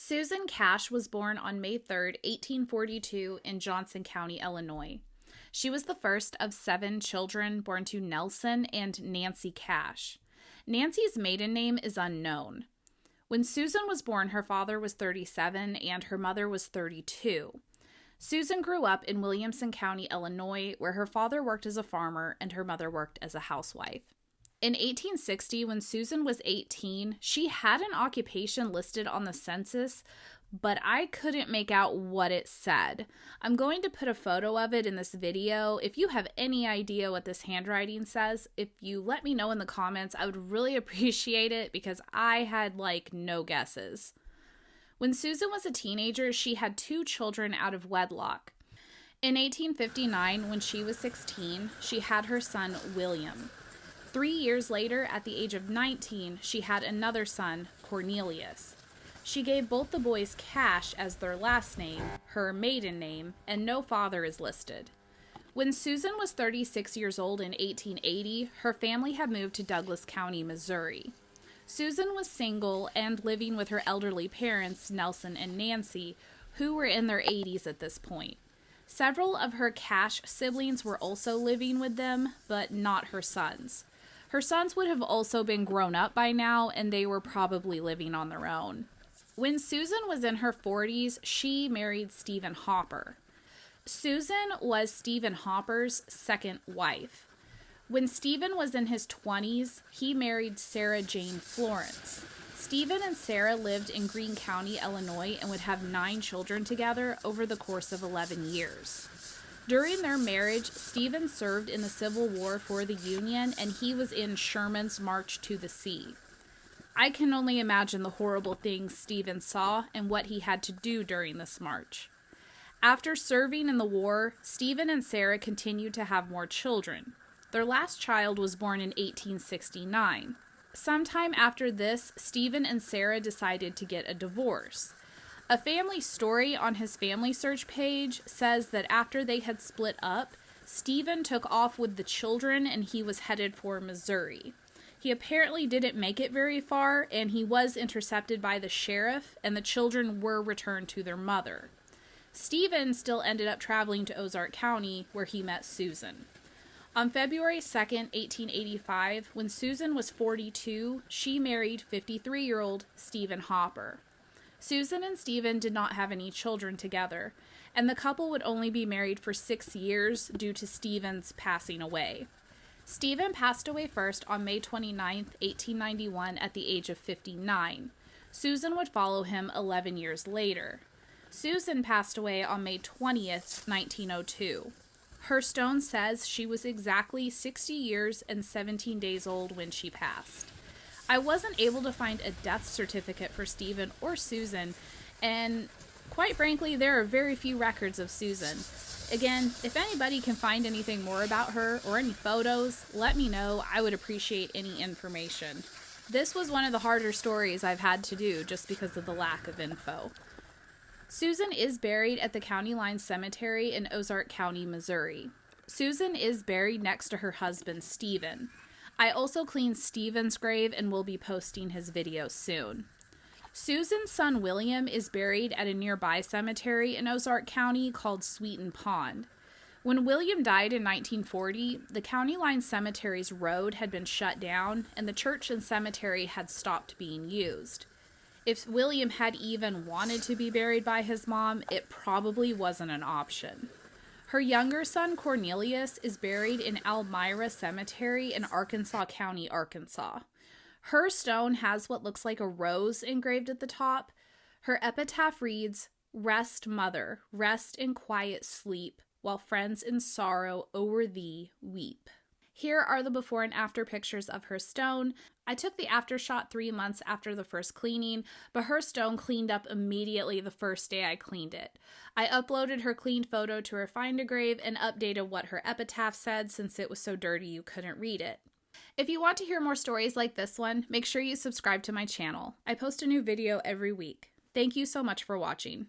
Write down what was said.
Susan Cash was born on May 3rd, 1842 in Johnson County, Illinois. She was the first of 7 children born to Nelson and Nancy Cash. Nancy's maiden name is unknown. When Susan was born, her father was 37 and her mother was 32. Susan grew up in Williamson County, Illinois, where her father worked as a farmer and her mother worked as a housewife. In 1860, when Susan was 18, she had an occupation listed on the census, but I couldn't make out what it said. I'm going to put a photo of it in this video. If you have any idea what this handwriting says, if you let me know in the comments, I would really appreciate it because I had no guesses. When Susan was a teenager, she had 2 children out of wedlock. In 1859, when she was 16, she had her son, William. 3 years later, at the age of 19, she had another son, Cornelius. She gave both the boys Cash as their last name, her maiden name, and no father is listed. When Susan was 36 years old in 1880, her family had moved to Douglas County, Missouri. Susan was single and living with her elderly parents, Nelson and Nancy, who were in their 80s at this point. Several of her Cash siblings were also living with them, but not her sons. Her sons would have also been grown up by now, and they were probably living on their own. When Susan was in her 40s, she married Stephen Hopper. Susan was Stephen Hopper's second wife. When Stephen was in his 20s, he married Sarah Jane Florence. Stephen and Sarah lived in Greene County, Illinois, and would have 9 children together over the course of 11 years. During their marriage, Stephen served in the Civil War for the Union, and he was in Sherman's March to the Sea. I can only imagine the horrible things Stephen saw and what he had to do during this march. After serving in the war, Stephen and Sarah continued to have more children. Their last child was born in 1869. Sometime after this, Stephen and Sarah decided to get a divorce. A family story on his Family Search page says that after they had split up, Stephen took off with the children and he was headed for Missouri. He apparently didn't make it very far, and he was intercepted by the sheriff, and the children were returned to their mother. Stephen still ended up traveling to Ozark County, where he met Susan. On February 2nd, 1885, when Susan was 42, she married 53-year-old Stephen Hopper. Susan and Stephen did not have any children together, and the couple would only be married for 6 years due to Stephen's passing away. Stephen passed away first on May 29, 1891, at the age of 59. Susan would follow him 11 years later. Susan passed away on May 20th, 1902. Her stone says she was exactly 60 years and 17 days old when she passed. I wasn't able to find a death certificate for Stephen or Susan, and quite frankly, there are very few records of Susan. Again, if anybody can find anything more about her or any photos, let me know. I would appreciate any information. This was one of the harder stories I've had to do just because of the lack of info. Susan is buried at the County Line Cemetery in Ozark County, Missouri. Susan is buried next to her husband, Stephen. I also cleaned Stephen's grave and will be posting his video soon. Susan's son William is buried at a nearby cemetery in Ozark County called Sweeten Pond. When William died in 1940, the County Line Cemetery's road had been shut down and the church and cemetery had stopped being used. If William had even wanted to be buried by his mom, it probably wasn't an option. Her younger son, Cornelius, is buried in Elmira Cemetery in Arkansas County, Arkansas. Her stone has what looks like a rose engraved at the top. Her epitaph reads, "Rest, mother, rest in quiet sleep, while friends in sorrow o'er thee weep." Here are the before and after pictures of her stone. I took the after shot 3 months after the first cleaning, but her stone cleaned up immediately the first day I cleaned it. I uploaded her cleaned photo to her Find a Grave and updated what her epitaph said since it was so dirty you couldn't read it. If you want to hear more stories like this one, make sure you subscribe to my channel. I post a new video every week. Thank you so much for watching.